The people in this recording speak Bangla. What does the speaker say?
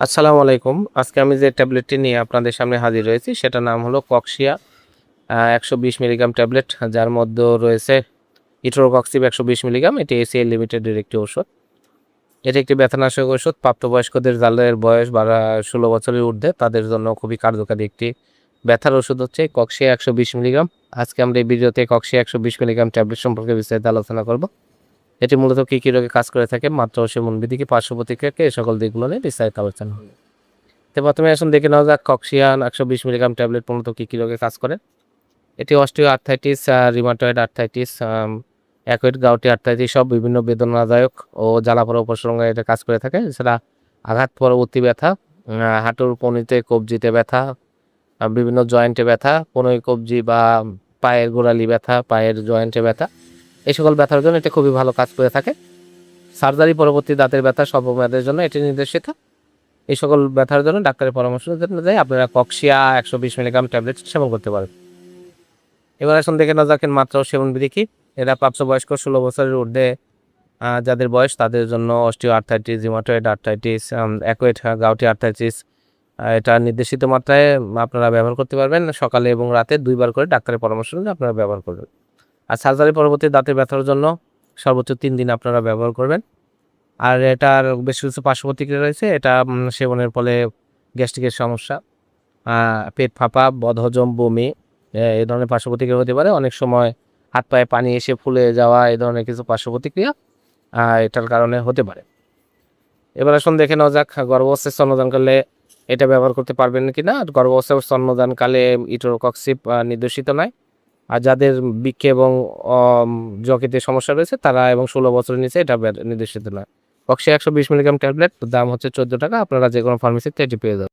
আসসালামু আলাইকুম। আজকে আমি যে ট্যাবলেটটি নিয়ে আপনাদের সামনে হাজির হয়েছি সেটার নাম হলো কক্সিয়া ১২০ মিলিগ্রাম ট্যাবলেট, যার মধ্যে রয়েছে ইটোরোকক্সিব ১২০ মিলিগ্রাম। এটি এসিএল লিমিটেডের একটি ওষুধ। এটি একটি ব্যথানাশক ওষুধ। প্রাপ্তবয়স্কদের যাদের বয়স ১৬ বছরের ঊর্ধ্বে তাদের জন্য খুবই কার্যকারী একটি ব্যথার ওষুধ হচ্ছে কক্সিয়া ১২০ মিলিগ্রাম। আজকে আমরা এই ভিডিওতে কক্সিয়া ১২০ মিলিগ্রাম ট্যাবলেট সম্পর্কে বিস্তারিত আলোচনা করব। এটি মূলত কী রোগে কাজ করে থাকে, মাত্রা ও সেবনবিধি কি, পার্শ্ব প্রতিক্রিয়া কি, এই সকল দিকগুলো নিয়ে বিস্তারিত আলোচনা হবে। তো প্রথমে আসুন দেখে নেওয়া যাক কক্সিয়ান ১২০ মিলিগ্রাম ট্যাবলেট মূলত কী রোগে কাজ করে। এটি osteoarthritis, rheumatoid arthritis, acute gouty arthritis সব বিভিন্ন বেদনাদায়ক ও জ্বালাপোড়া উপসর্গে এটা কাজ করে থাকে। এছাড়া আঘাত পরবর্তী ব্যথা, হাঁটুর কনুইতে কবজিতে ব্যথা, বিভিন্ন জয়েন্টে ব্যথা, কনুই কবজি বা পায়ের গোড়ালি ব্যথা, পায়ের জয়েন্টে ব্যথা, এই সকল ব্যথার জন্য এটা খুবই ভালো কাজ করে থাকে। সার্জারি পরবর্তী দাঁতের ব্যথা স্বল্পমেয়াদের জন্য এটি নির্দেশিত। এই সকল ব্যথার জন্য ডাক্তারের পরামর্শ অনুযায়ী আপনারা কক্সিয়া ১২০ মিলিগ্রাম ট্যাবলেট সেবন করতে পারেন। এবার আসুন দেখে নেওয়া যাক মাত্রা ও সেবনবিধি কি। এরা প্রাপ্তবয়স্ক ১৬ বছরের ঊর্ধ্বে যাদের বয়স তাদের জন্য osteoarthritis, rheumatoid arthritis, acute gouty arthritis এটা নির্দেশিত মাত্রায় আপনারা ব্যবহার করতে পারবেন। সকালে এবং রাতে ২ বার করে ডাক্তারের পরামর্শ অনুযায়ী আপনারা ব্যবহার করবেন। আর সার্জারি পরবর্তী দাঁতের ব্যথার জন্য সর্বোচ্চ ৩ দিন আপনারা ব্যবহার করবেন। আর এটার বেশ কিছু পার্শ্ব প্রতিক্রিয়া রয়েছে। এটা সেবনের ফলে গ্যাস্ট্রিকের সমস্যা, পেট ফাঁপা, বদহজম, বমি, এই ধরনের পার্শ্ব প্রতিক্রিয়া হতে পারে। অনেক সময় হাত পায়ে পানি এসে ফুলে যাওয়া, এই ধরনের কিছু পার্শ্ব প্রতিক্রিয়া এটার কারণে হতে পারে। এবার আসুন দেখে নেওয়া যাক গর্ভাবস্থায় স্তন্যদানকালে এটা ব্যবহার করতে পারবেন কিনা। গর্ভাবস্থায় স্তন্যদানকালে ইটোরোকক্সিব নির্দেশিত নয়। আর যাদের বৃক্কে এবং যকৃতে সমস্যা রয়েছে তারা এবং ১৬ বছরের নিচে এটা নির্দেশিত নয়। কক্সিয়া ১২০ মিলিগ্রাম ট্যাবলেট দাম হচ্ছে ৳১৪। আপনারা যেকোনো ফার্মেসিতে এটি পেয়ে যাবেন।